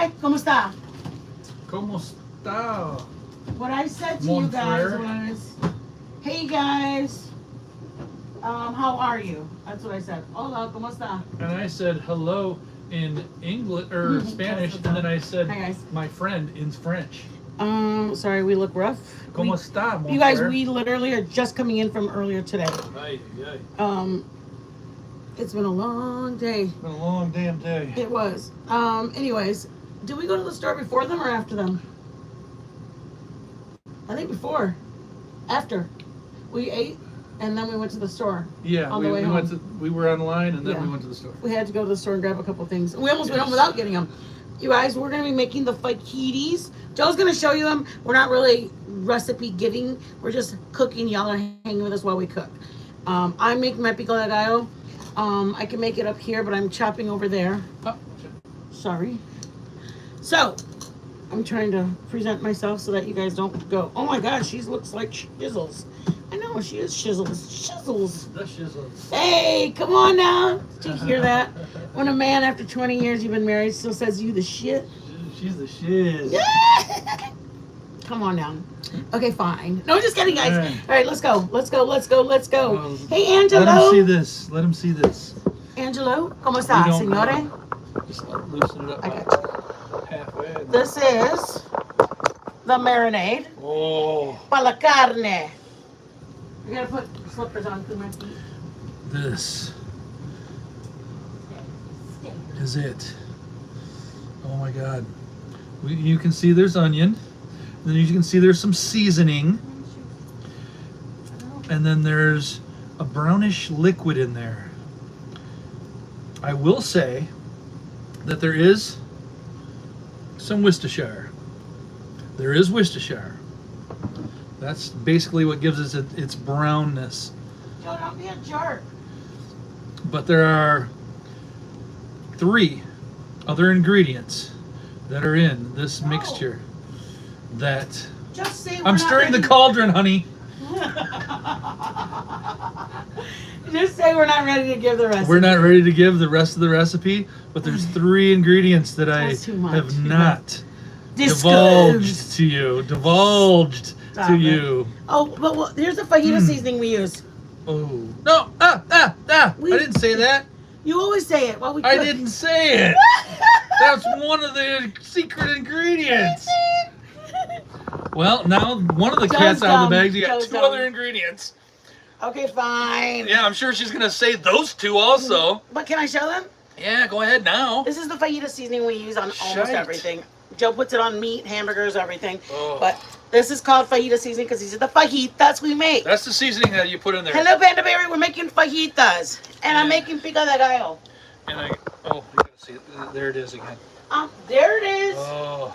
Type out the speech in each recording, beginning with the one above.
Andre, ¿cómo está? ¿Cómo está? What I said to Mon you guys frere. was, hey guys, how are you? That's what I said. Hola, ¿cómo está? And I said hello in English or Spanish, and then I said Hi, guys. my friend in French. Sorry, we look rough. ¿Cómo está, mon You guys, frere? we literally are just coming in from earlier today. Ay, ay. It's been a long day. It's been a long damn day. It was. Anyways, did we go to the store before them or after them? I think before. After. We ate and then we went to the store. Yeah, on we, the way we home. went to we were online and then Yeah. we went to the store. We had to go to the store and grab a couple things. We almost went home without getting them. You guys, we're going to be making the fajitas. Joe's going to show you them. We're not really recipe giving. We're just cooking. Y'all are hanging with us while we cook. I'm making my pico de gallo. I can make it up here, but I'm chopping over there. Oh, Sorry. So, I'm trying to present myself so that you guys don't go, oh my God, she looks like shizzles. I know, she is shizzles. Shizzles. the shizzles. Hey, come on now. Did you hear that? When a man after 20 years you've been married still says you the shit. She's the shiz. Come on now. Okay, fine. No, just kidding, guys. All right. All right, let's go. Let's go. Let's go. Let's go. Well, Hey, Let him see Angelo. this. Let him see this. Angelo, ¿cómo está, We don't- signore? Just loosen it up I got halfway. This is the marinade Oh, para la carne. We gotta put slippers on through my feet. this is it. Oh my God. You can see there's onion. Then you can see there's some seasoning. And then there's a brownish liquid in there. I will say that there is some Worcestershire. There is Worcestershire. That's basically what gives us its brownness. Joe, don't be a jerk. But there are 3 other ingredients that are in this No. mixture that Just say we're I'm not stirring the ready. cauldron, honey. Just say we're not ready to give the rest. We're not ready to give the rest of the recipe, but there's 3 ingredients that I That's too much. have Too not Discouraged. divulged to you. Divulged Stop to it. you. Oh, but well, here's the fajita seasoning we use. Oh no! We- I didn't say that. You always say it while we cook. I didn't say it. That's one of the secret ingredients. Well, now one of the Joe's cat's out of dumb. the bag. You got Joe's 2 dumb. other ingredients. Okay, fine. Yeah, I'm sure she's gonna say those 2 also. But can I show them? Yeah, go ahead now. This is the fajita seasoning we use on almost Shite. everything. Joe puts it on meat, hamburgers, everything. Oh. But this is called fajita seasoning because these are the fajitas we make. That's the seasoning that you put in there. Hello, Panda Berry. We're making fajitas. And I'm Yeah. making pico de gallo. And you gotta see it. There it is again. There it is. Oh,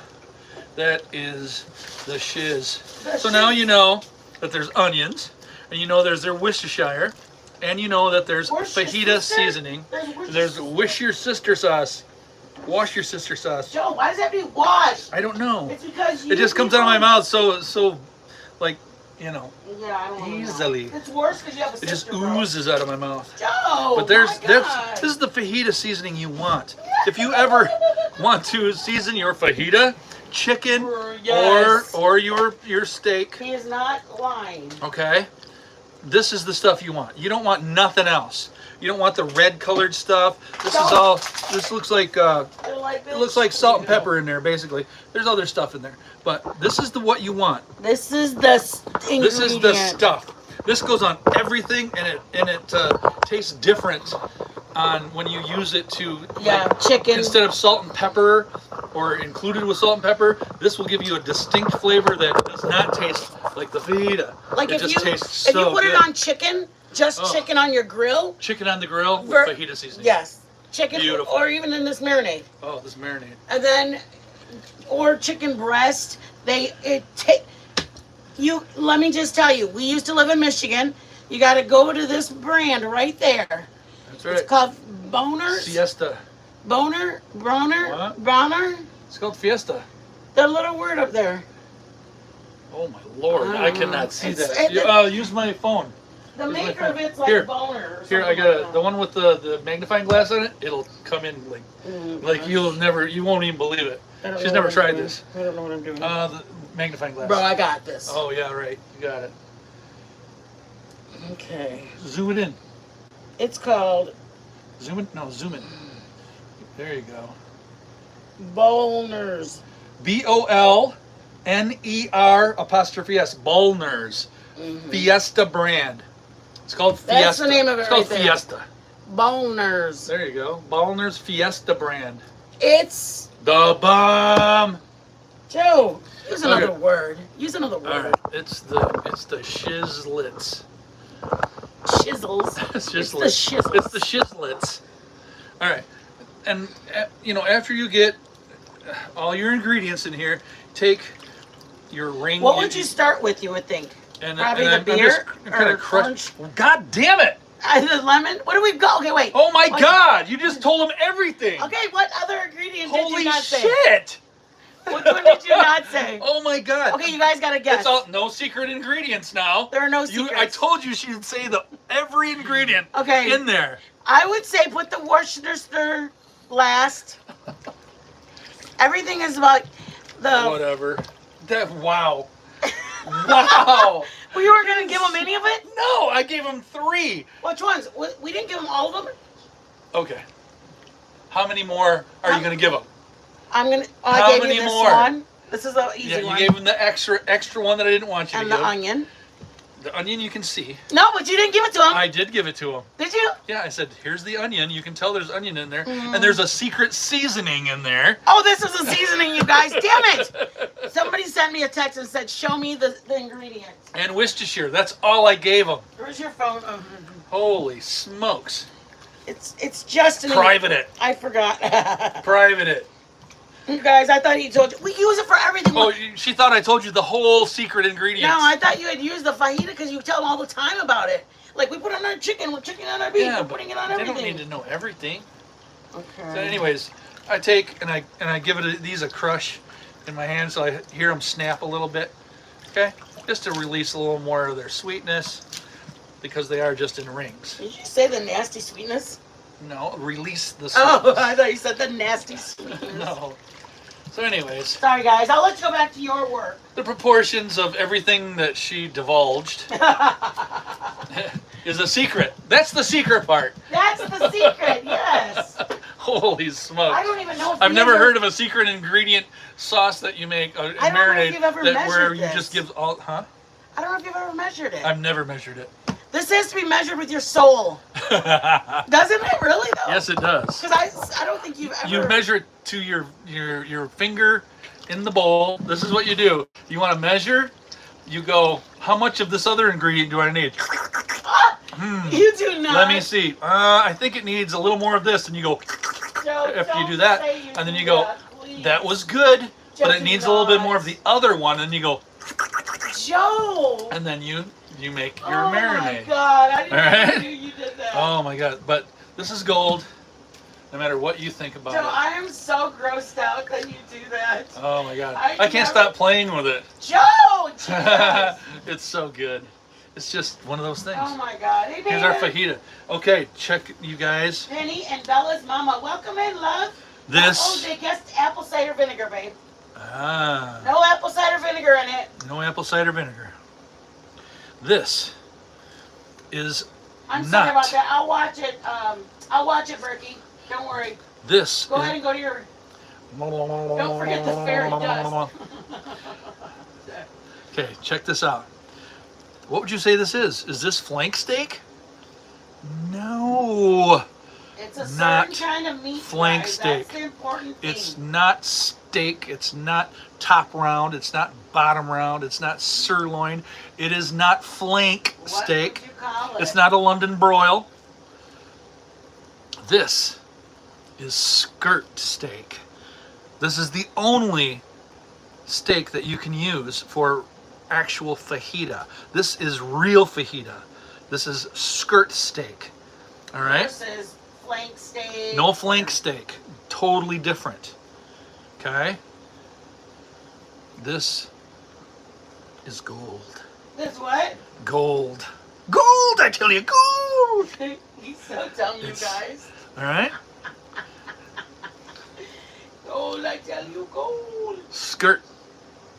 that is the shiz. The So now shiz. you know that there's onions, and you know there's their Worcestershire, and you know that there's Worcestershire? fajita seasoning. There's wish your sister sauce. Wash your sister sauce. Joe, why does that have to be washed? I don't know. It's because you. It just comes out of my mouth so like, you know, Yeah, I don't wanna know. easily. It's worse because you have a It just sister, bro. oozes out of my mouth. Joe, But there's my God. this is the fajita seasoning you want. If you ever want to season your fajita, chicken Yes. or your steak, He is not lying. okay? This is the stuff you want. You don't want nothing else. You don't want the red colored stuff. This is all this looks like it looks like salt and pepper in there basically. There's other stuff in there. But this is what you want. This is the ingredient. This is the stuff. This goes on everything, and it tastes different on when you use it to Yeah, chicken. instead of salt and pepper or included with salt and pepper. This will give you a distinct flavor that does not taste like the fajita. Like it if just you tastes if so you put good. it on chicken, just Oh. chicken on your grill. Chicken on the grill with Ver- fajita seasoning. Yes, chicken, Beautiful. or even in this marinade, Oh, this marinade. and then or chicken breast. Let me just tell you, we used to live in Michigan. You got to go to this brand right there. That's It's right. called Boner's. Siesta. Boner, Broner, What? Bronner. It's called Fiesta. The little word up there. Oh my lord, I cannot see It's- that. Use my phone. The Here's my maker of phone. it's like Here. Boner. Or Here, I something got like the one with the magnifying glass on it. It'll come in like that. you won't even believe it. I don't She's know never what I'm tried doing. this. I don't know what I'm doing. The magnifying glass. Bro, I got this. Oh yeah, right. You got it. Okay. Zoom it in. It's called Zoom it. No, zoom in. There you go. Bolners. BOLNER''S. Bolners. Fiesta brand. It's called Fiesta. That's the name of it It's called right there. Fiesta. Bolners. There you go. Bolners Fiesta brand. It's The bomb. Joe. Use another Okay. word. Use another All word. right. It's the Shizlets. Shizzles. It's It's just the shizzles. It's the Shizlets. All right. And after you get all your ingredients in here, take your ring. What would you start with? You would think. And, Probably and the I'm beer just kind or of crush. punch? God damn it! The lemon. What do we go? Okay, wait. Oh my Oh, God! You just told them everything. Okay, what other ingredient did Holy you not say? shit! Which one did you not say? Oh my God! Okay, you guys gotta guess. It's all no secret ingredients now. There are no I secrets. told you she'd say every ingredient Okay. in there. I would say put the Worcestershire last. Everything is about the. Whatever. Wow. Wow. We were gonna give them any of it. No, I gave him 3. Which ones? We didn't give them all of them. Okay. How many more are you going to give him? I'm gonna. Oh, How I gave many you this more? one. This is the easy Yeah, you one. gave him the extra one that I didn't want you And to the give. onion. The onion you can see. No, but you didn't give it to him. I did give it to him. Did you? Yeah, I said, here's the onion. You can tell there's onion in there. Mm. And there's a secret seasoning in there. Oh, this is a seasoning, you guys. Damn it! Somebody sent me a text and said, "Show me the ingredients." And Worcestershire. That's all I gave him. Where's your phone? Oh, Holy smokes. it's just an. Private it. I forgot. Private it. You guys, I thought he told you. We use it for everything. Oh, she thought I told you the whole secret ingredients. No, I thought you had used the fajita because you tell them all the time about it. Like, we put it on our chicken, we're chicken on our beef, Yeah, we're but putting it on they everything. don't need to know everything. Okay. So anyways, I take and I give these a crush in my hand so I hear them snap a little bit. Okay? Just to release a little more of their sweetness because they are just in rings. Did you say the nasty sweetness? No, release the Oh, sweetness. I thought you said the nasty sweetness. No. So anyways, Sorry, guys. I'll let you go back to your work. the proportions of everything that she divulged is a secret. That's the secret part. That's the secret, yes. Holy smokes. I don't even know if I've we never ever- heard of a secret ingredient sauce that you make, I don't know if marinade, you've ever that where measured you this. just give all, huh? I don't know if you've ever measured it. I've never measured it. This has to be measured with your soul. Doesn't it really, though? Yes, it does. Because I don't think you've ever... You measure it to your finger in the bowl. This is what you do. You want to measure? You go, how much of this other ingredient do I need? You do not. Let me see. I think it needs a little more of this. And you go, after you do that, and then you go, that was good, but it needs a little bit more of the other one. And you go, Joe! and then you make your Oh my marinade. God, I didn't All right? even know you did that. Oh my God. But this is gold, no matter what you think about Joe, it. I am so grossed out that you do that. Oh my God. I I can't never- stop playing with it. Joe! Jesus. It's so good. It's just one of those things. Oh my God. Hey, Here's our baby. fajita. Okay, check you guys. Penny and Bella's mama. Welcome in, love. Oh, This. they guessed apple cider vinegar, babe. Ah. No apple cider vinegar in it. No apple cider vinegar. This is I'm not. sorry about that. I'll watch it. I'll watch it, Berkey. Don't worry. This. Go ahead and go to your. Don't forget the fairy dust. Okay, check this out. What would you say this is? Is this flank steak? No. It's a Not certain kind of meat. flank guys. steak. That's the important thing. It's not steak. It's not top round. It's not bottom round. It's not sirloin. It is not flank What steak. would you call it? It's not a London broil. This is skirt steak. This is the only steak that you can use for actual fajita. This is real fajita. This is skirt steak. All right? Versus flank steak. No flank steak. Totally different. Okay? This is gold. This what? Gold. Gold, I tell you, gold! He's so dumb, you It's- guys. All right? Oh, I tell you gold. Skirt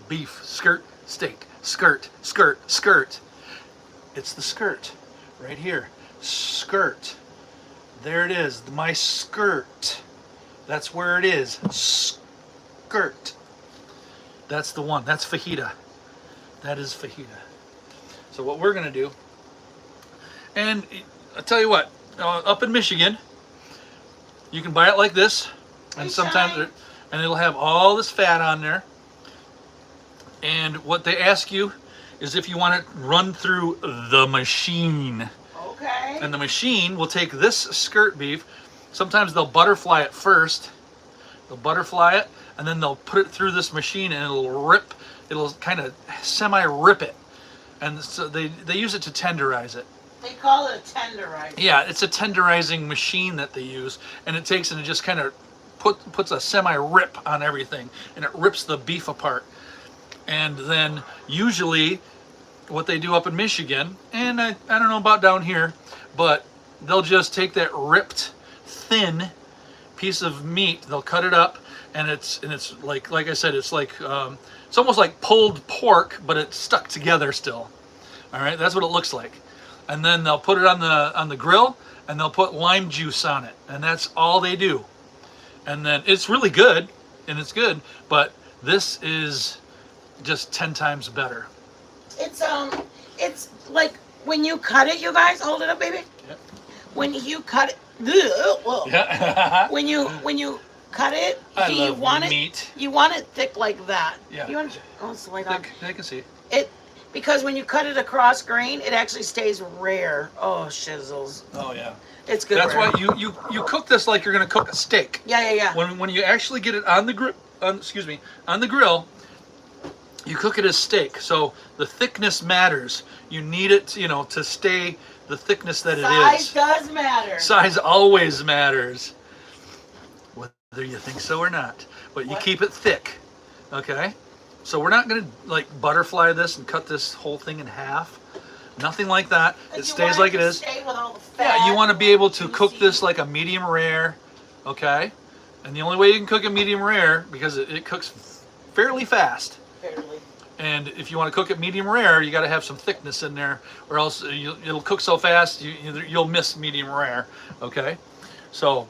beef, skirt steak, skirt, skirt, skirt. It's the skirt right here. Skirt. There it is. My skirt. That's where it is. Skirt. That's the one. That's fajita. That is fajita. So what we're gonna do, and I'll tell you what, up in Michigan, you can buy it like this, and sometimes, and it'll have all this fat on there. And what they ask you is if you want it run through the machine. Okay. And the machine will take this skirt beef. Sometimes they'll butterfly it first. They'll butterfly it, and then they'll put it through this machine, and it'll rip. It'll kind of semi-rip it. And so they use it to tenderize it. They call it a tenderizer. Yeah, it's a tenderizing machine that they use, and it takes and it just kind of puts a semi-rip on everything, and it rips the beef apart. And then usually what they do up in Michigan, and I don't know about down here, but they'll just take that ripped thin piece of meat, they'll cut it up, and it's like I said, it's like it's almost like pulled pork, but it's stuck together still. All right, that's what it looks like. And then they'll put it on the grill, and they'll put lime juice on it, and that's all they do. And then it's really good, and it's good, but this is just 10 times better. It's like when you cut it, you guys, hold it up, baby. Yep. When you cut it, Yeah. when you cut it, I you love want meat. it, you want it thick like that. Yeah. You want it's like that. I can see. It because when you cut it across grain, it actually stays rare. Oh shizzles, Oh yeah. it's good. That's rare. why you cook this like you're gonna cook a steak. Yeah. When you actually get it on the on the grill, you cook it as steak. So the thickness matters. You need it, to stay the thickness that it Size is. does matter. Size always matters, whether you think so or not. But you What? keep it thick, okay? So we're not gonna like butterfly this and cut this whole thing in half. Nothing like that. It stays like it is. Stay with all the fat. Yeah, you want to be able to cook juicy. this like a medium rare, okay? And the only way you can cook it medium rare, because it cooks fairly fast. Barely. And if you want to cook it medium rare, you got to have some thickness in there, or else it'll cook so fast you'll miss medium rare. Okay, so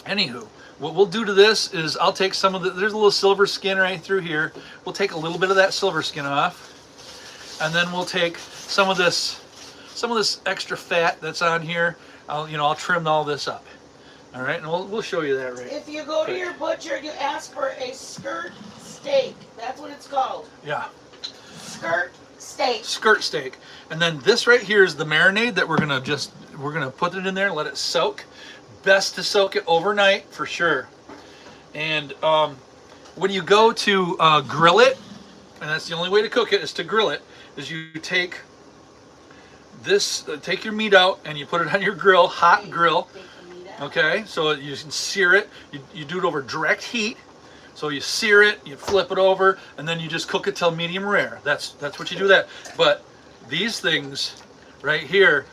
anywho, what we'll do to this is I'll take some of there's a little silver skin right through here. We'll take a little bit of that silver skin off, and then we'll take some of this extra fat that's on here. I'll trim all this up. All right, and we'll show you that right. If you go to your butcher, you ask for a skirt steak. That's what it's called. Yeah. Skirt steak. Skirt steak. And then this right here is the marinade that we're gonna put it in there and let it soak. Best to soak it overnight for sure. And when you go to grill it, and that's the only way to cook it is to grill it, is you take this, take your meat out and you put it on your grill, hot grill. Okay, so you can sear it. You do it over direct heat. So you sear it, you flip it over, and then you just cook it till medium rare. That's what you do that. But these things right here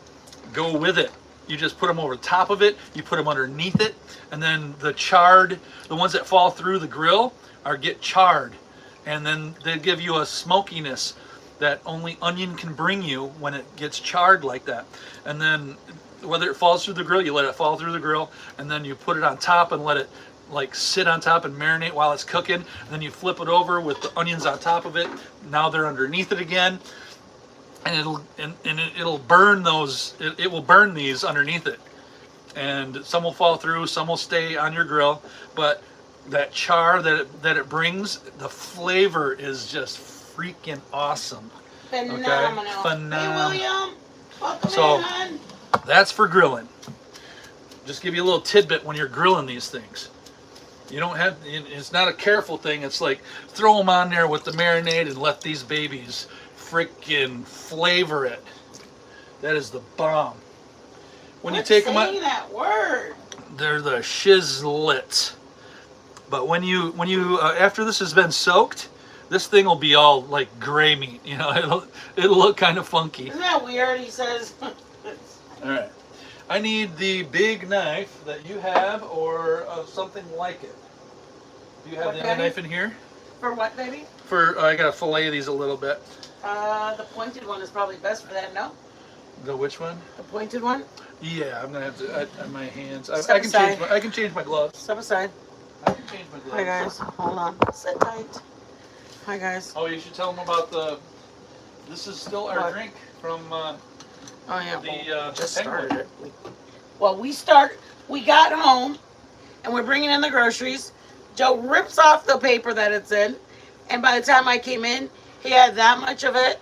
go with it. You just put them over the top of it, you put them underneath it, and then the ones that fall through the grill get charred. And then they give you a smokiness that only onion can bring you when it gets charred like that. And then whether it falls through the grill, you let it fall through the grill, and then you put it on top and let it like sit on top and marinate while it's cooking, and then you flip it over with the onions on top of it. Now they're underneath it again, and it'll burn those. It will burn these underneath it, and some will fall through, some will stay on your grill. But that char that it brings, the flavor is just freaking awesome. Phenomenal. Okay? Phenomenal. Hey, William. Welcome So- in, hon. That's for grilling. Just give you a little tidbit when you're grilling these things. You don't have, it's not a careful thing. It's like throw them on there with the marinade and let these babies freaking flavor it. That is the bomb. When you take them out, saying that word. they're the shizlets. But when you after this has been soaked, this thing will be all like gray meat. It'll look kind of funky. Isn't that weird? He says. All right. I need the big knife that you have or something like it. Do you have What, the other Daddy? knife in here? For what, baby? I gotta fillet these a little bit. The pointed one is probably best for that, no? The which one? The pointed one? Yeah, I'm gonna have to. On my hands. Step I can aside. change. I can change my gloves. Step aside. I can change my gloves. Hi, guys. Hold on. Sit tight. Hi, guys. Oh, you should tell them about the. This is still our What? drink from. Oh, yeah. The, well, just Penguin. started it. Well, we got home, and we're bringing in the groceries. Joe rips off the paper that it's in, and by the time I came in, he had that much of it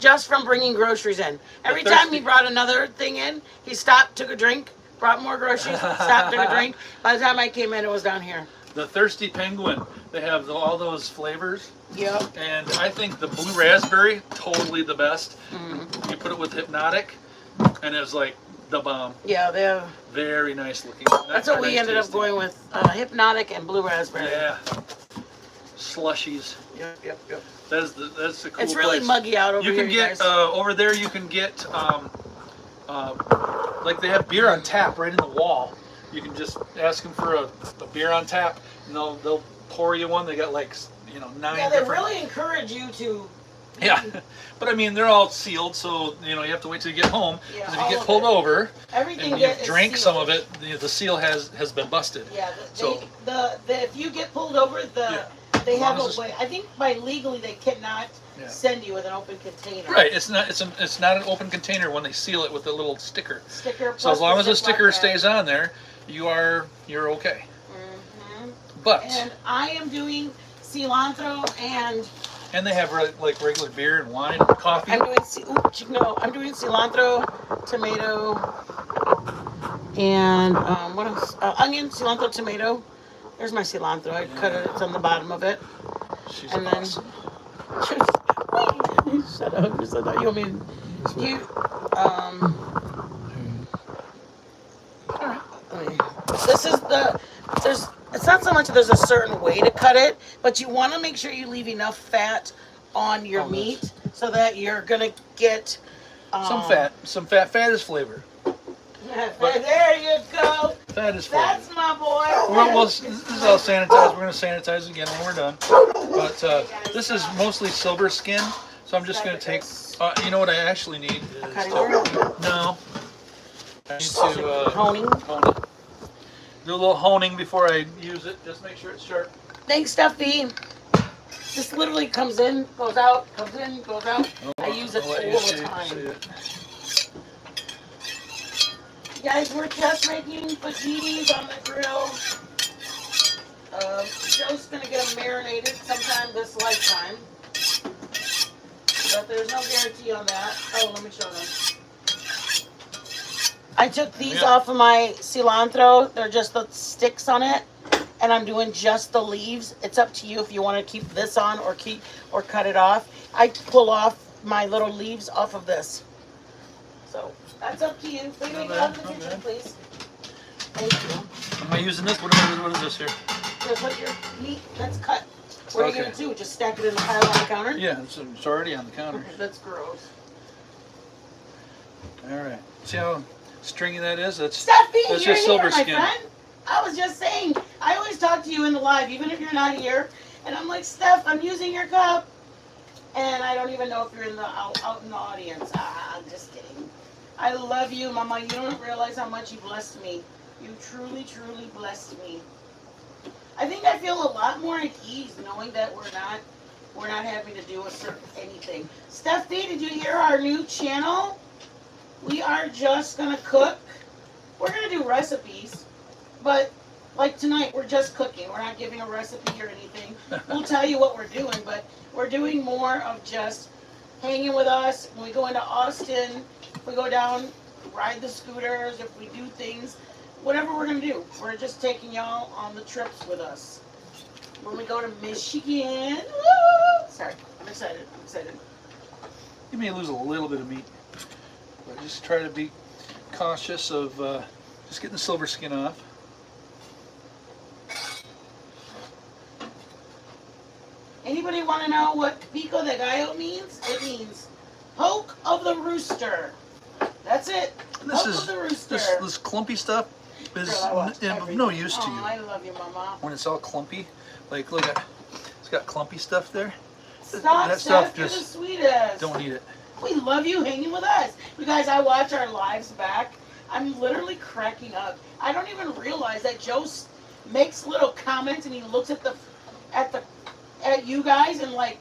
just from bringing groceries in. Every The time thirsty- he brought another thing in, he stopped, took a drink, brought more groceries, stopped, took a drink. By the time I came in, it was down here. The Thirsty Penguin. They have all those flavors, Yep. and I think the blue raspberry totally the best. Mm. You put it with Hypnotic, and it's like the bomb. Yeah, they're. Very nice looking. That's what we ended up going with, Hypnotic and Blue Raspberry. Yeah. Slushies. Yep. That's the cool It's really place. muggy out over You here, can you get guys. over there. You can get like they have beer on tap right in the wall. You can just ask them for a beer on tap, and they'll pour you one. They got like 9 Yeah, they different. really encourage you to. Yeah, but I mean they're all sealed, so you have to wait till you get home. Yeah, Because if all you get of pulled it. over Everything and get you've is drank sealed. some of it, the seal has been busted. Yeah, So- if you get pulled over, Yeah. they As have long a as way. I think by legally they cannot Yeah. send you with an open container. Right, it's not an open container when they seal it with a little sticker. Sticker. So as long as the Ziploc sticker bag. stays on there, you're okay. Mhm. But And I am doing cilantro and and they have like regular beer and wine and coffee. I'm doing I'm doing cilantro, tomato, and what else? Onion, cilantro, tomato. There's my cilantro. I cut it. It's on the bottom of it. She's And then- awesome. Shut up! You said that. You want me? You This is it's not so much that there's a certain way to cut it, but you want to make sure you leave enough fat on your Oh, meat so that you're gonna get Some fat. Fat is flavor. There you go. Fat is flavor. That's my boy. Well, this is all sanitized. We're going to sanitize again when we're done. But this is mostly silver skin, so I'm just going to take. You know what I actually need is Cutting board? no. I need to Honing. hone it. Do a little honing before I use it. Just make sure it's sharp. Thanks, Stuffy. This literally comes in, goes out, comes in, goes out. I use it I'll all let you the see time. it. Guys, we're just making fajitas on the grill. Joe's gonna get them marinated sometime this lifetime. But there's no guarantee on that. Oh, let me show them. I took these Yeah. off of my cilantro. They're just the sticks on it. And I'm doing just the leaves. It's up to you if you want to keep this on or cut it off. I pull off my little leaves off of this. So that's up to you. Please Not get out of the bad, not kitchen, bad. please. Thank you. Am I using this? What is this here? Just put your meat that's cut. What are you Okay. gonna do? Just stack it in the pile on the counter? Yeah, it's already on the counter. That's gross. All right. See how stringy that is? That's Stuffy, That's you're just silver here, my skin. friend. I was just saying. I always talk to you in the live, even if you're not here. And I'm like, Steph, I'm using your cup. And I don't even know if you're in the out in the audience. I'm just kidding. I love you, Mama. You don't realize how much you blessed me. You truly, truly blessed me. I think I feel a lot more at ease knowing that we're not having to do a certain anything. Steph B, did you hear our new channel? We are just gonna cook. We're gonna do recipes, but like tonight, we're just cooking. We're not giving a recipe or anything. We'll tell you what we're doing, but we're doing more of just hanging with us. When we go into Austin, if we go down, ride the scooters, if we do things, whatever we're gonna do, we're just taking y'all on the trips with us. When we go to Michigan, woo! Sorry, I'm excited. You may lose a little bit of meat, but just try to be cautious of just getting the silver skin off. Anybody want to know what pico de gallo means? It means poke of the rooster. That's it. This Poke is of the rooster. this clumpy stuff is Girl, I watch of everything. no use to Aw, you. I love you, Mama. When it's all clumpy, Like, look at, it's got clumpy stuff there. Stop, That Steph, stuff you're the just sweetest. don't need it. We love you hanging with us. You guys, I watch our lives back. I'm literally cracking up. I don't even realize that Joe makes little comments and he looks at at you guys and like,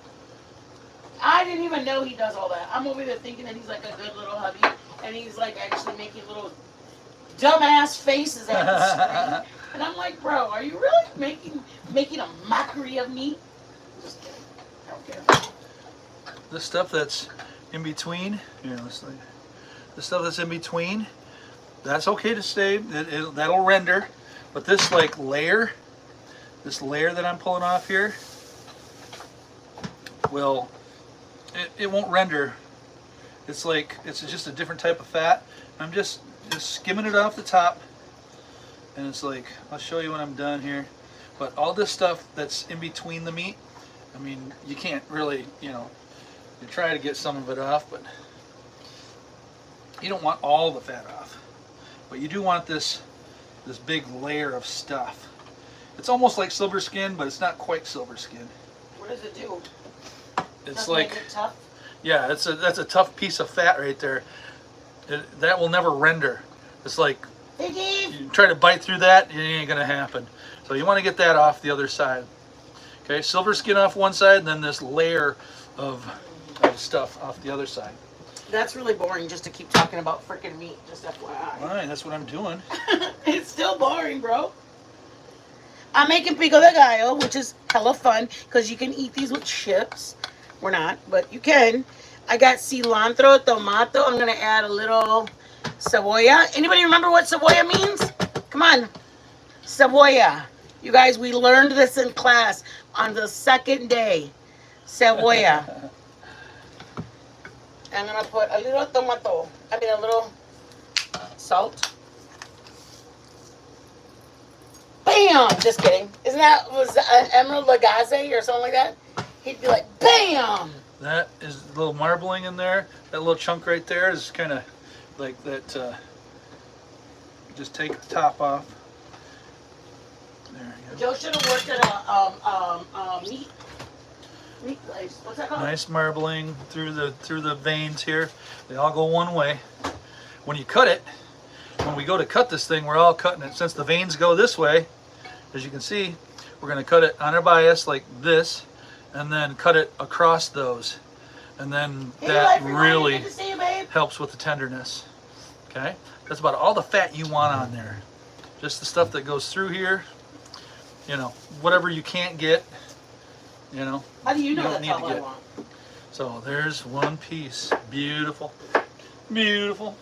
I didn't even know he does all that. I'm over there thinking that he's like a good little hubby and he's like actually making little dumbass faces at the screen. And I'm like, bro, are you really making a mockery of me? Just kidding. I don't care. The stuff that's in between, here, the stuff that's in between, that's okay to stay. That'll render. But this like layer, this layer that I'm pulling off here, will, it won't render. It's like, it's just a different type of fat. I'm just skimming it off the top. And it's like, I'll show you when I'm done here. But all this stuff that's in between the meat, I mean, you can't really, you try to get some of it off, but you don't want all the fat off. But you do want this big layer of stuff. It's almost like silver skin, but it's not quite silver skin. What does it do? It's Does it like, make it tough? yeah, that's a tough piece of fat right there. That will never render. It's like, Hey, Dave. you try to bite through that, it ain't gonna happen. So you want to get that off the other side. Okay, silver skin off one side, and then this layer of stuff off the other side. That's really boring just to keep talking about freaking meat, just FYI. All right, that's what I'm doing. It's still boring, bro. I'm making pico de gallo, which is hella fun because you can eat these with chips. We're not, but you can. I got cilantro, tomato. I'm going to add a little cebolla. Anybody remember what cebolla means? Come on. Cebolla. You guys, we learned this in class on the second day. Cebolla. I'm going to put a little tomato. I mean, a little salt. Bam! Just kidding. Was Emerald Lagasse or something like that? He'd be like, bam! That is a little marbling in there. That little chunk right there is kind of like that. Just take the top off. There you go. Joe should have worked at a meat place. What's that called? Nice marbling through the veins here. They all go one way. When you cut it, when we go to cut this thing, we're all cutting it. Since the veins go this way, as you can see, we're going to cut it on our bias like this, and then cut it across those. And then that really Good to see you, babe. helps with the tenderness. Okay? That's about all the fat you want on there. Just the stuff that goes through here. Whatever you can't get, How do you know don't that's need all to I get. want? So there's one piece. Beautiful. Beautiful.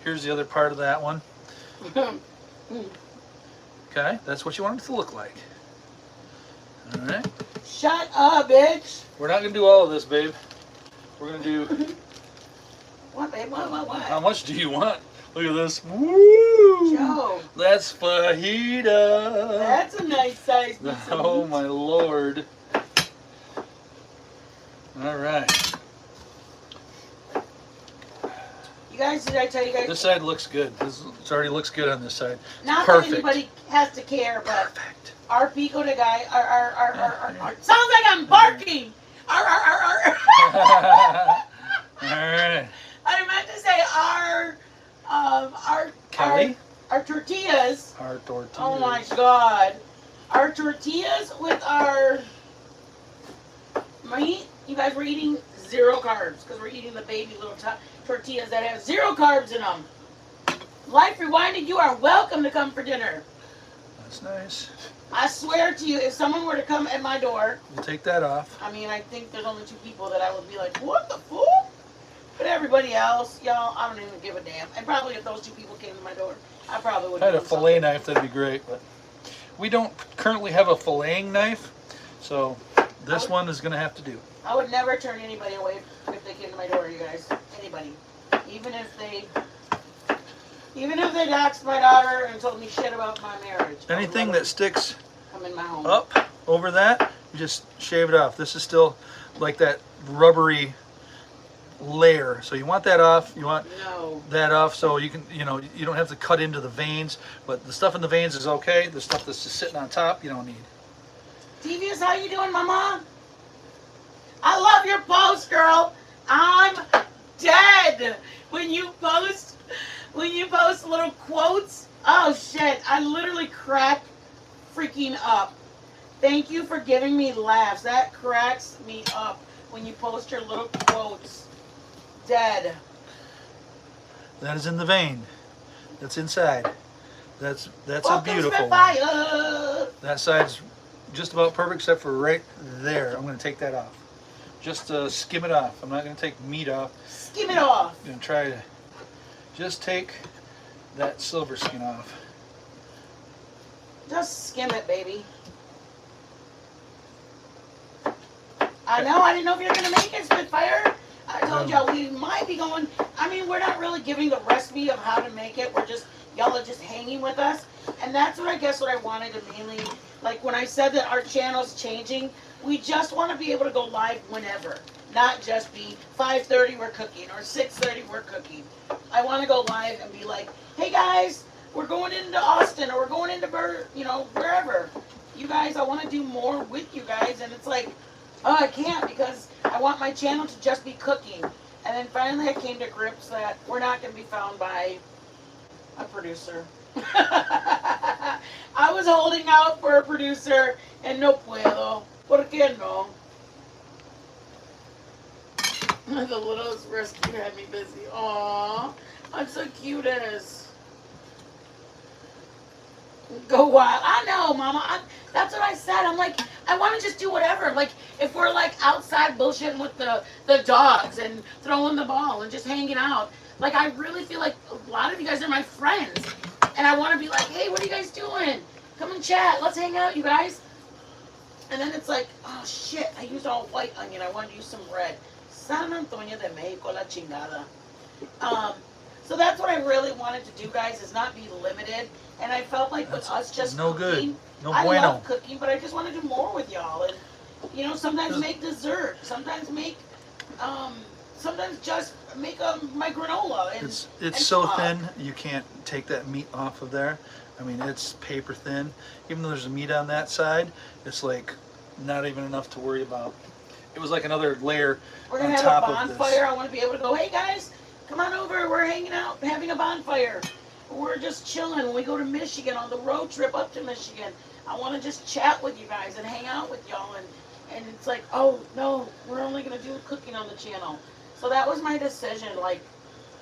Here's the other part of that one. Okay, that's what you want it to look like. All right. Shut up, bitch. We're not going to do all of this, babe. We're going to do... What, babe? What? How much do you want? Look at this. Woo! Joe. That's fajita. That's a nice size piece of Oh, meat. my Lord. All right. You guys, did I tell you guys? This side looks good. It already looks good on this side. Not Perfect. that anybody has to care, but Perfect. our pico de gallo, our sounds like I'm barking. Our. All right. I meant to say our Kelly? our tortillas. Our tortillas. Oh my God, our tortillas with our meat. You guys were eating 0 carbs because we're eating the baby little tortillas that have 0 carbs in them. Life Rewinded, you are welcome to come for dinner. That's nice. I swear to you, if someone were to come at my door, We'll take that off. I mean, I think there's only 2 people that I would be like, what the fuck? But everybody else, y'all, I don't even give a damn. And probably if those 2 people came to my door, I probably would. If I had a fillet knife, that'd be great. But we don't currently have a filleting knife, so this one is going to have to do. I would never turn anybody away if they came to my door, you guys. Anybody. Even if they doxed my daughter and told me shit about my marriage. I would Anything let that sticks them come in my home. up over that, you just shave it off. This is still like that rubbery layer. So you want that off. You want No. that off so you can, you don't have to cut into the veins. But the stuff in the veins is okay. The stuff that's just sitting on top, you don't need. Devious, how you doing, Mama? I love your post, girl. I'm dead. When you post little quotes, oh shit, I literally crack freaking up. Thank you for giving me laughs. That cracks me up when you post your little quotes. Dead. That is in the vein. That's inside. That's Welcome, a beautiful one. Spitfire. That side's just about perfect except for right there. I'm going to take that off. Just skim it off. I'm not going to take meat off. Skim it off. I'm going to try to just take that silver skin off. Just skim it, baby. I know, I didn't know if you were going to make it, Spitfire. I told y'all we might be going, I mean, we're not really giving the recipe of how to make it. We're just, y'all are just hanging with us. And that's what I guess what I wanted to mainly, like when I said that our channel's changing, we just want to be able to go live whenever. Not just be 5:30 we're cooking or 6:30 we're cooking. I want to go live and be like, hey guys, we're going into Austin or we're going into wherever. You guys, I want to do more with you guys. And it's like, oh, I can't because I want my channel to just be cooking. And then finally I came to grips that we're not going to be found by a producer. I was holding out for a producer and no puedo. ¿Por qué no? The littlest rescue had me busy. Aww, I'm so cute as. Go wild. I know, Mama. That's what I said. I'm like, I want to just do whatever. Like, if we're like outside bullshitting with the dogs and throwing the ball and just hanging out, like I really feel like a lot of you guys are my friends, and I want to be like, hey, what are you guys doing? Come and chat. Let's hang out, you guys. And then it's like, oh shit, I used all white onion. I want to use some red. San Antonio de Mexico, la chingada. So that's what I really wanted to do, guys, is not be limited. And I felt like with us just no cooking, good. No I bueno. love cooking, but I just want to do more with y'all. And, sometimes make dessert. Sometimes make, sometimes just make my granola. And, it's so thin, you can't take that meat off of there. I mean, it's paper thin. Even though there's meat on that side, it's like not even enough to worry about. It was like another layer We're on going to top have a of this. bonfire. I want to be able to go, hey, guys, come on over. We're hanging out, having a bonfire. We're just chilling. When we go to Michigan on the road trip up to Michigan, I want to just chat with you guys and hang out with y'all. And it's like, oh, no, we're only going to do cooking on the channel. So that was my decision. Like,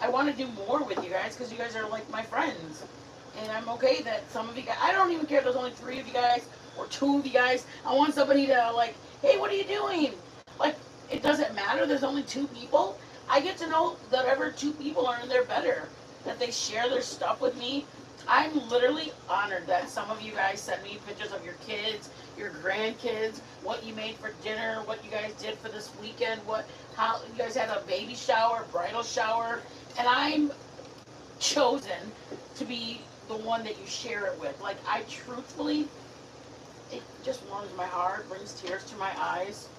I want to do more with you guys because you guys are like my friends. And I'm okay that some of you guys, I don't even care if there's only 3 of you guys or 2 of you guys. I want somebody to like, hey, what are you doing? Like, it doesn't matter. There's only 2 people. I get to know that ever 2 people are in there better, that they share their stuff with me. I'm literally honored that some of you guys sent me pictures of your kids, your grandkids, what you made for dinner, what you guys did for this weekend, how you guys had a baby shower, bridal shower, and I'm chosen to be the one that you share it with. Like, I truthfully, it just warms my heart, brings tears to my eyes.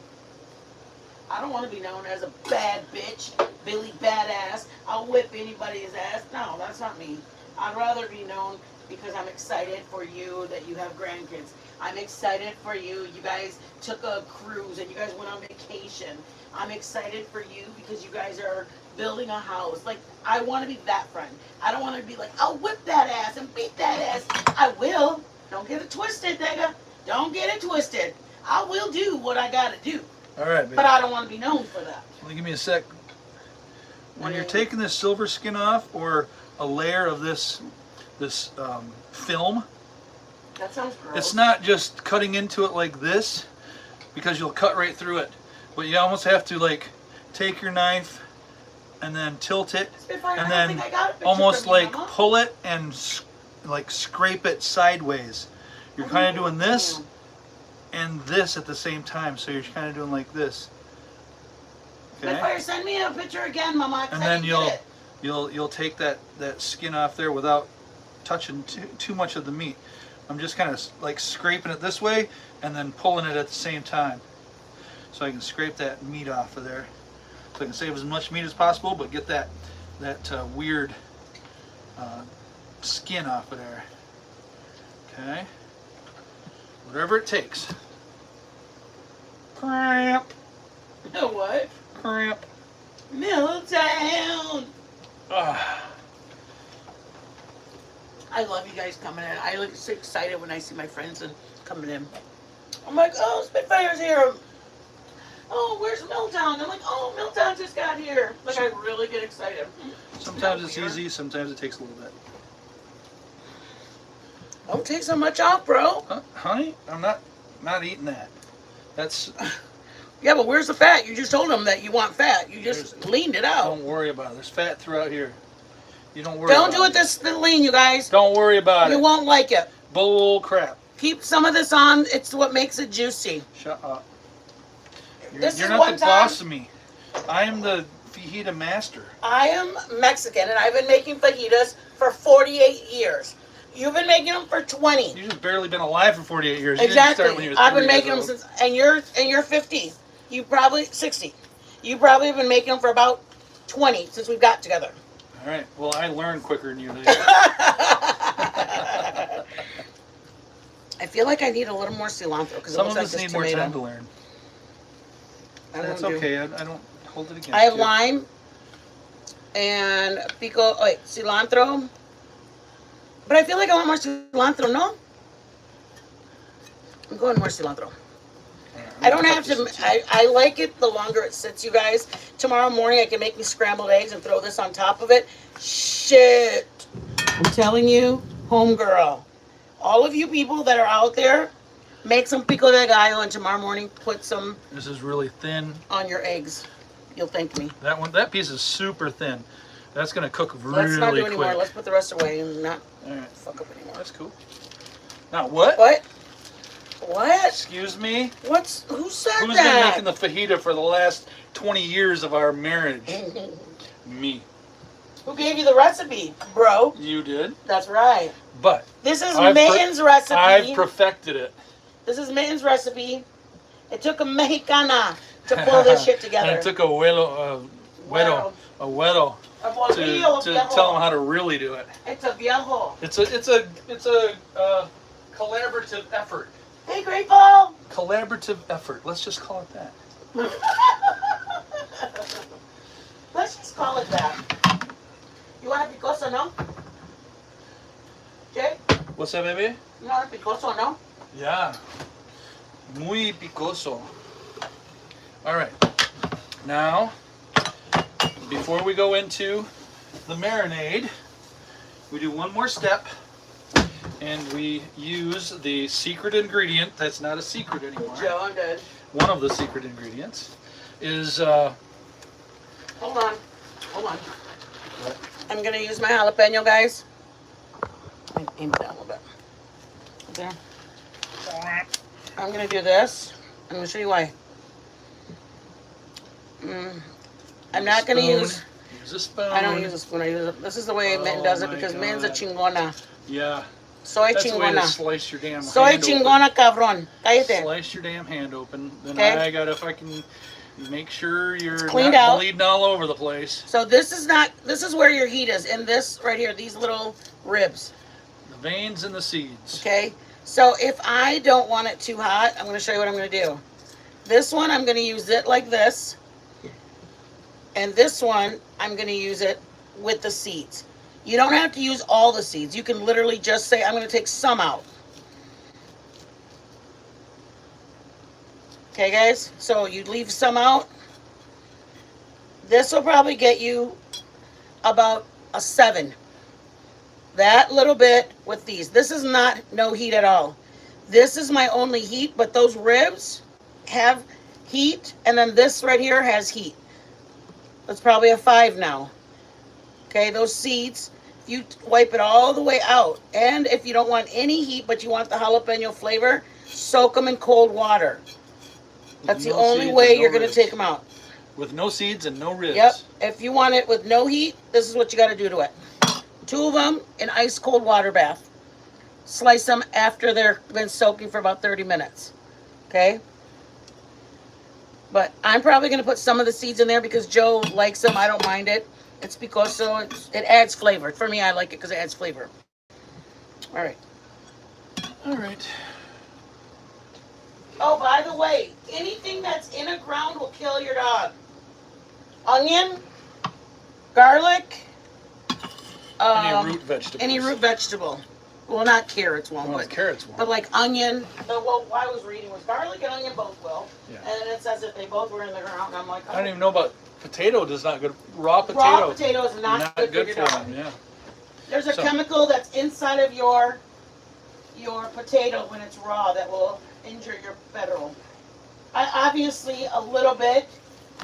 I don't want to be known as a bad bitch, Billy Badass. I'll whip anybody's ass. No, that's not me. I'd rather be known because I'm excited for you that you have grandkids. I'm excited for you. You guys took a cruise and you guys went on vacation. I'm excited for you because you guys are building a house. Like, I want to be that friend. I don't want to be like, I'll whip that ass and beat that ass. I will. Don't get it twisted, nigga. Don't get it twisted. I will do what I got to do. All right, baby. But I don't want to be known for that. Let me give me a sec. When you're taking this silver skin off, or a layer of this film, That sounds gross. it's not just cutting into it like this, because you'll cut right through it. But you almost have to like take your knife and then tilt it, Spitfire, and I don't then think I got a picture almost from you, like Mama. pull it and like scrape it sideways. You're kind of doing this and this at the same time, so you're kind of doing like this. Okay. Spitfire, send me a picture again, Mama. And then you'll take that skin off there without touching too much of the meat. I'm just kind of like scraping it this way and then pulling it at the same time, so I can scrape that meat off of there, so I can save as much meat as possible, but get that weird skin off of there. Okay, whatever it takes. Cramp. What? Cramp. Milltown. Ah. I love you guys coming in. I look so excited when I see my friends and coming in. I'm like, oh, Spitfire's here. Oh, where's Milltown? I'm like, oh, Milltown just got here. Like, I really get excited. Sometimes it's Weird. easy, sometimes it takes a little bit. Don't take so much off, bro. Honey, I'm not eating that. That's Yeah, but where's the fat? You just told them that you want fat. You just leaned it out. don't worry about it. There's fat throughout here. You don't worry Don't about do it this lean, you guys. Don't worry about You it. won't like it. Bull crap. Keep some of this on. It's what makes it juicy. Shut up. This You're is not one the time- boss of me. I am the fajita master. I am Mexican, and I've been making fajitas for 48 years. You've been making them for 20. You've just barely been alive for 48 years. You didn't Exactly. start when you were I've 3 been making them years old. since, and you're 50. You probably 60. You probably have been making them for about 20 since we've got together. All right. Well, I learned quicker than you did. I feel like I need a little more cilantro because it Some looks of like us this need more tomato. time to learn. I don't That's do- okay. I don't hold it against I have you. lime and cilantro. But I feel like I want more cilantro, no? I'm going more cilantro. I don't have to, I like it the longer it sits, you guys. Tomorrow morning I can make me scrambled eggs and throw this on top of it. Shit. I'm telling you, homegirl. All of you people that are out there, make some pico de gallo and tomorrow morning put some This is really thin. on your eggs. You'll thank me. That piece is super thin. That's gonna cook really Let's not do quick. anymore. Let's put the rest away and not All right. fuck up anymore. That's cool. Now what? What? What? Excuse me? Who said Who's been that? making the fajita for the last 20 years of our marriage? Me. Who gave you the recipe, bro? You did. That's right. But This is I've Mittens' recipe. I've perfected it. This is Mittens' recipe. It took a Mexicana to pull this shit together. And it took a abuelo A bolillo to viejo. tell them how to really do it. It's a viejo. It's a collaborative effort. Hey, Grateful. Collaborative effort. Let's just call it that. Let's just call it that. You want a picoso, no? Jay? What's that, baby? You want a picoso, no? Yeah. Muy picoso. All right. Now, before we go into the marinade, we do one more step, and we use the secret ingredient. That's not a secret anymore. Joe, I'm dead. One of the secret ingredients is Hold on. Hold on. I'm going to use my jalapeno, guys. Aim it down a little bit. There. I'm going to do this. I'm going to show you why. I'm not going to use... Use a spoon. I don't use a spoon. I use it. This is the way Mitten Oh does it my because Mitten's a God. chingona. Yeah. Soy That's the way to chingona. slice your damn Soy hand chingona, cabrón. open. Cállate. Slice your damn hand open. Then Okay. I got if I can make sure you're cleaned not out. bleeding all over the place. So this is where your heat is. In this right here, these little ribs. The veins and the seeds. Okay? So if I don't want it too hot, I'm going to show you what I'm going to do. This one, I'm going to use it like this. And this one, I'm going to use it with the seeds. You don't have to use all the seeds. You can literally just say, I'm going to take some out. Okay, guys? So you leave some out. This will probably get you about a 7. That little bit with these. This is not no heat at all. This is my only heat, but those ribs have heat, and then this right here has heat. That's probably a 5 now. Okay, those seeds, you wipe it all the way out. And if you don't want any heat, but you want the jalapeno flavor, soak them in cold water. That's the No only seeds way and no you're going to ribs. take them out. With no seeds and no ribs. Yep. If you want it with no heat, this is what you got to do to it. 2 of them in ice cold water bath. Slice them after they've been soaking for about 30 minutes. Okay? But I'm probably going to put some of the seeds in there because Joe likes them. I don't mind it. It's because it adds flavor. For me, I like it because it adds flavor. All right. All right. Oh, by the way, anything that's onion, garlic, Any root vegetables. any root vegetable. Well, not carrots won't, Well, but, carrots won't. but like onion. Well, what I was reading was garlic and onion both will. Yeah. And then it says if they both were in the ground, and I'm like, I don't even know about potato. Does not good. Raw potato. raw potato is not good good for your for dog. them. Yeah. There's a So- chemical that's inside of your potato when it's raw that will injure your federal. Obviously, a little bit.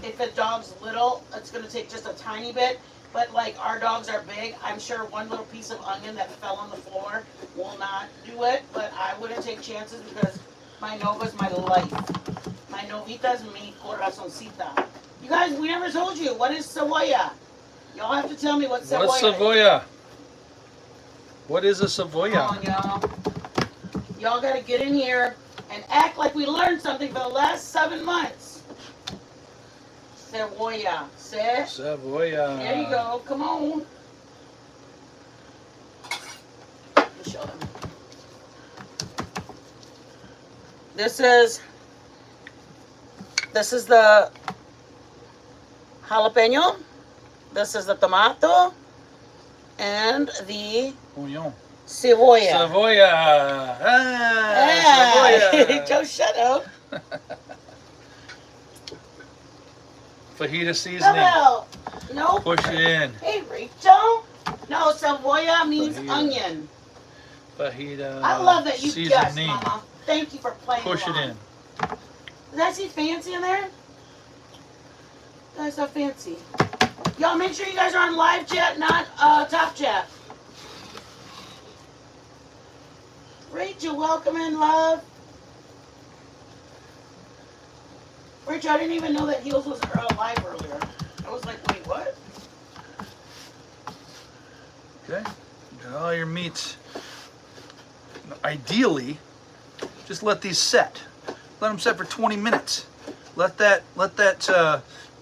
If the dog's little, it's going to take just a tiny bit. But like our dogs are big, I'm sure one little piece of onion that fell on the floor will not do it. But I wouldn't take chances because my Nova's my life. My Novita's mi corazoncita. You guys, we never told you. What is cebolla? Y'all have to tell me what cebolla What's is. Savoya? What is a Savoya? Come on, y'all. Y'all got to get in here and act like we learned something for the last 7 months. Cebolla. Say. Savoya. There you go. Come on. Let me show them. This is the jalapeno. This is the tomato. And the Oignon. cebolla. Savoya. Ah, Savoya. Joe, shut up. Fajita seasoning. Isabel. No. Push it in. Hey, Rachel. No, cebolla means Fajita. onion. Fajita. I love that you guessed, seasoning. Mama. Thank you for playing Push it along. in. Does that see fancy in there? That's so fancy. Y'all make sure you guys are on live chat, not top chat. Rachel, welcome in, love. Rachel, I didn't even know that Heels was live earlier. I was like, wait, what? Okay. Got all your meats. Ideally, just let these set. Let them set for 20 minutes. Let that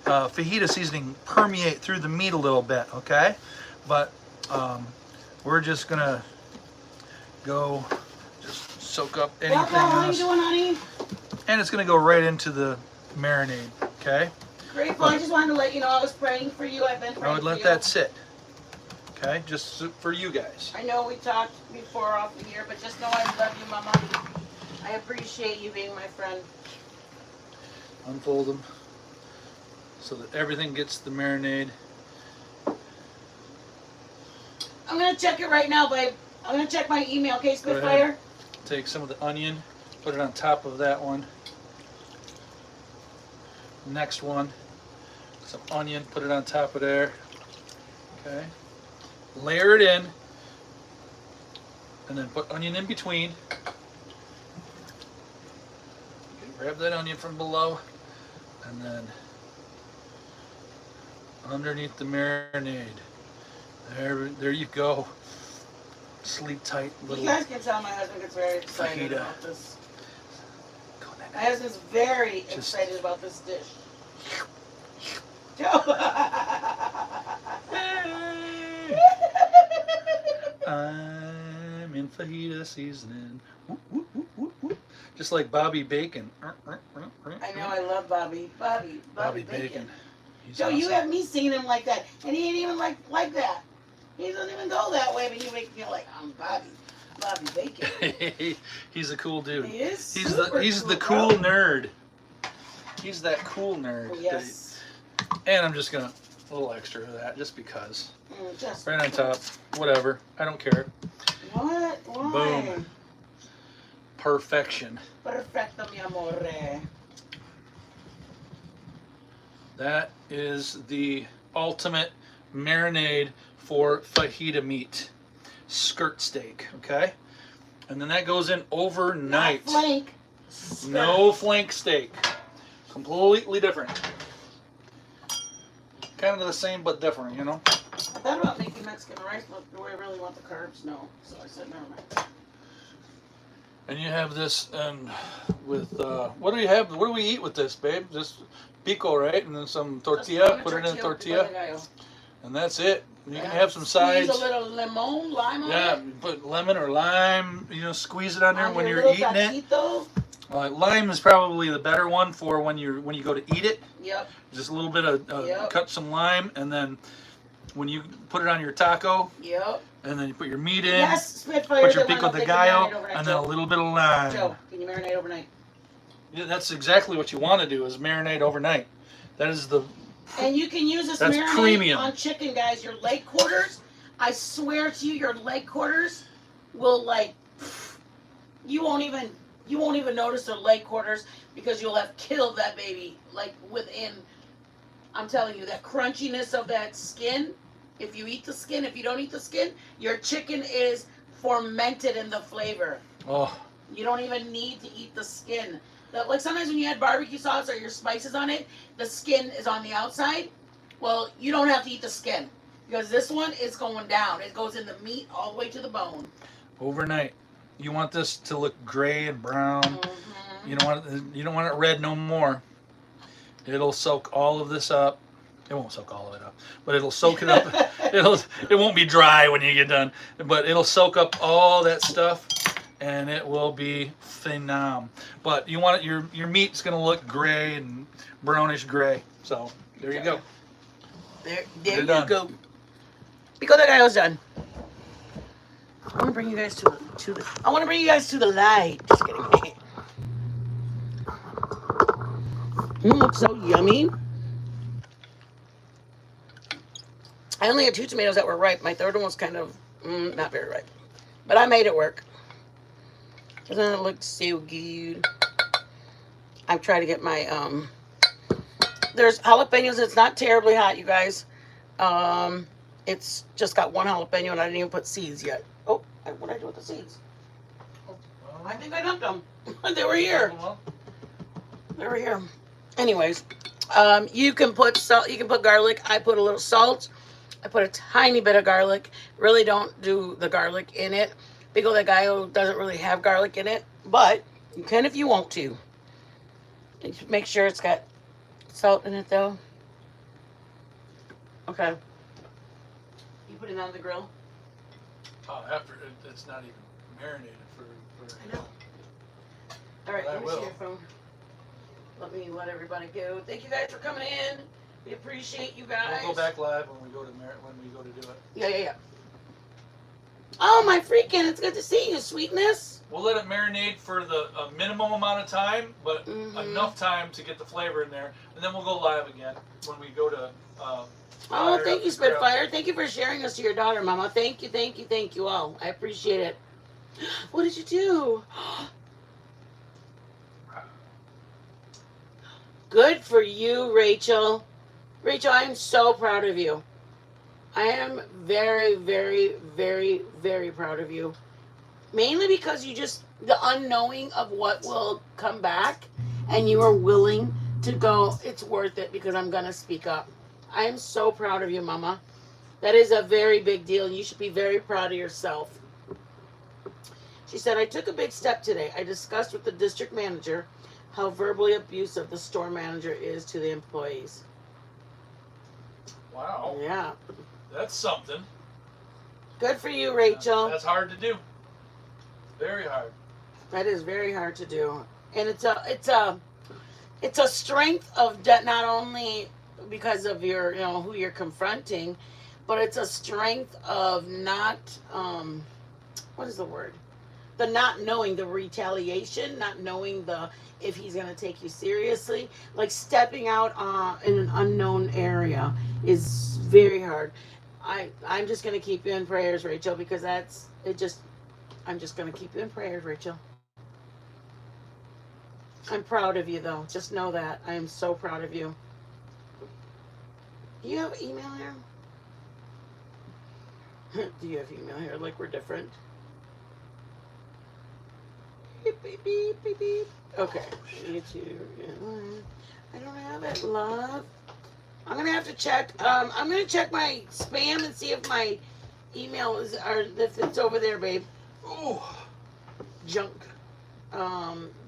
fajita seasoning permeate through the meat a little bit, okay? But we're just gonna go just soak up anything Welcome, how you else, doing, honey? and it's gonna go right into the marinade, okay? Grateful. I just wanted to let you know I was praying for you. I've been praying I would for let you. that sit, okay? Just for you guys. I know we talked before off the here, but just know I love you, Mama. I appreciate you being my friend. Unfold them so that everything gets the marinade. I'm gonna check it right now, babe. I'm gonna check my email, okay, Spitfire? Take some of the onion, put it on top of that one. Next one, some onion, put it on top of there. Okay. Layer it in, and then put onion in between. Okay, grab that onion from below, and then underneath the marinade. There you go. Sleep tight, little. You guys can tell my husband gets very excited Fajita. about this. Go in My there. husband's very Just- excited about this dish. Joe. I'm in fajita seasoning. Whoop, whoop, whoop, whoop, whoop. Just like Bobby Bacon. I know, I love Bobby. Bobby Bacon. He's Joe, you awesome. have me singing him like that, and he ain't even like that. He doesn't even go that way, but you make me feel like I'm Bobby Bacon. He's a cool dude. He is. He's super the cool bro. nerd. He's that cool nerd. Yes. And I'm just gonna a little extra of that just because. Just Right on top. Whatever. I don't care. what? Why? Boom. Perfection. Perfecto, mi amore. That is the ultimate marinade for fajita meat. Skirt steak, okay? And then that goes in overnight. Not flank. No flank steak. Completely different. Kind of the same but different, you know? I thought about making Mexican rice, but do I really want the carbs? No. So I said, never mind. And you have this and with what do you have? What do we eat with this, babe? Just pico, right? And then some tortilla. Put it in a tortilla. And that's it. You can have some sides. Squeeze a little lemon, lime on Yeah, it. put lemon or lime, you know, squeeze it on there On when your you're little eating it. taquito. Lime is probably the better one for when you go to eat it. Yep. Just a little bit of Yep. cut some lime, and then when you put it on your taco, Yep. and then you put your meat in, Yes, Spitfire. put your they pico want- de they can gallo, marinate overnight, and then a Joe. little bit of lime. Joe, can you marinate overnight? Yeah, that's exactly what you want to do, is marinate overnight. That is the And you can use this That's marinade premium. on chicken, guys. Your leg quarters, I swear to you, your leg quarters will like you won't even notice their leg quarters because you'll have killed that baby like within. I'm telling you, that crunchiness of that skin. If you eat the skin, if you don't eat the skin, your chicken is fermented in the flavor. oh. You don't even need to eat the skin. Like sometimes when you add barbecue sauce or your spices on it, the skin is on the outside. Well, you don't have to eat the skin because this one is going down. It goes in the meat all the way to the bone. Overnight. You want this to look gray and brown. Mm-hmm. You don't want it red no more. It'll soak all of this up. It won't soak all of it up, but it'll soak it up. It won't be dry when you get done, but it'll soak up all that stuff, and it will be phenom. But you want it, your meat's gonna look gray and brownish gray. So there you go. There You're you done. go. Because that guy was done. I want to bring you guys to the. I want to bring you guys to the light. Just kidding. Looks so yummy. I only had 2 tomatoes that were ripe. My third one was kind of not very ripe, but I made it work. Doesn't it look so good? I've tried to get my There's jalapenos. It's not terribly hot, you guys. It's just got 1 jalapeno, and I didn't even put seeds yet. Oh, what did I do with the seeds? I think I dumped them. They were here. They were here. Anyways, you can put salt. You can put garlic. I put a little salt. I put a tiny bit of garlic. Really don't do the garlic in it. Pico de gallo doesn't really have garlic in it, but you can if you want to. Make sure it's got salt in it though. Okay. You put it on the grill. Oh, after it's not even marinated for. I know. All right, Well, let me I see will. your phone. Let me let everybody go. Thank you guys for coming in. We appreciate you guys. We'll go back live when we go to do it. Yeah. Oh my freaking! It's good to see you, sweetness. We'll let it marinate for a minimum amount of time, but Mhm. enough time to get the flavor in there, and then we'll go live again when we go to. Oh, fire thank up you, the grill. Spitfire. Thank you for sharing us to your daughter, Mama. Thank you all. I appreciate it. What did you do? Good for you, Rachel. Rachel, I am so proud of you. I am very, very, very, very proud of you. Mainly because the unknowing of what will come back, and you are willing to go, it's worth it because I'm going to speak up. I am so proud of you, Mama. That is a very big deal. You should be very proud of yourself. She said, I took a big step today. I discussed with the district manager how verbally abusive the store manager is to the employees. Wow, Yeah. that's something. Good for you, Rachel. That's hard to do. Very hard. That is very hard to do. And it's a strength of that, not only because of your, who you're confronting, but it's a strength of not, what is the word? The not knowing the retaliation, not knowing if he's going to take you seriously. Like stepping out in an unknown area is very hard. I'm just going to keep you in prayers, Rachel, because I'm just going to keep you in prayers, Rachel. I'm proud of you, though. Just know that. I am so proud of you. Do you have email here? Do you have email here? Like we're different? Beep, beep, beep, beep, beep. Okay. YouTube. I don't have it, love. I'm going to have to check. I'm going to check my spam and see if my email if it's over there, babe. Ooh. Junk.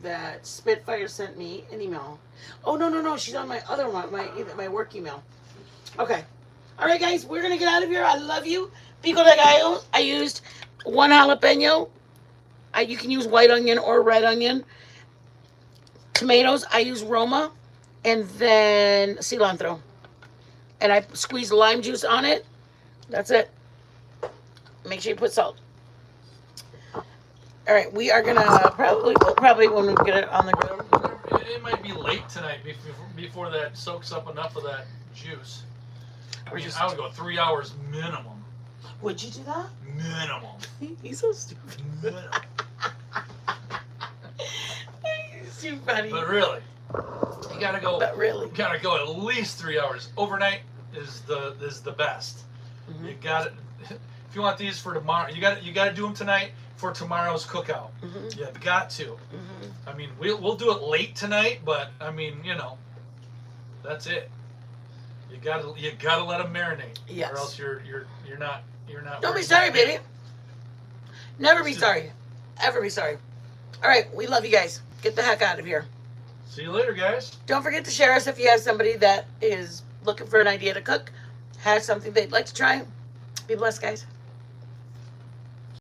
That Spitfire sent me an email. Oh, no. She's on my other one, my work email. Okay. All right, guys. We're going to get out of here. I love you. Pico de gallo. I used 1 jalapeno. You can use white onion or red onion. Tomatoes, I use Roma and then cilantro. And I squeeze lime juice on it. That's it. Make sure you put salt. All right, we are gonna probably when we get it on the grill. It might be late tonight before that soaks up enough of that juice. I would go 3 hours minimum. Would you do that? Minimum. He's so stupid. Minimum. He's too funny. But really, you gotta go. But really, You gotta go at least 3 hours. Overnight is the best. Mhm. You got it. If you want these for tomorrow, you got to do them tonight for tomorrow's cookout. Mhm. You got to. Mhm. I mean, we'll do it late tonight, but I mean, that's it. You gotta let them marinate, Yes. or else you're not. Don't be sorry, baby. Never be sorry. Ever be sorry. All right, we love you guys. Get the heck out of here. See you later, guys. Don't forget to share us if you have somebody that is looking for an idea to cook, has something they'd like to try. Be blessed, guys.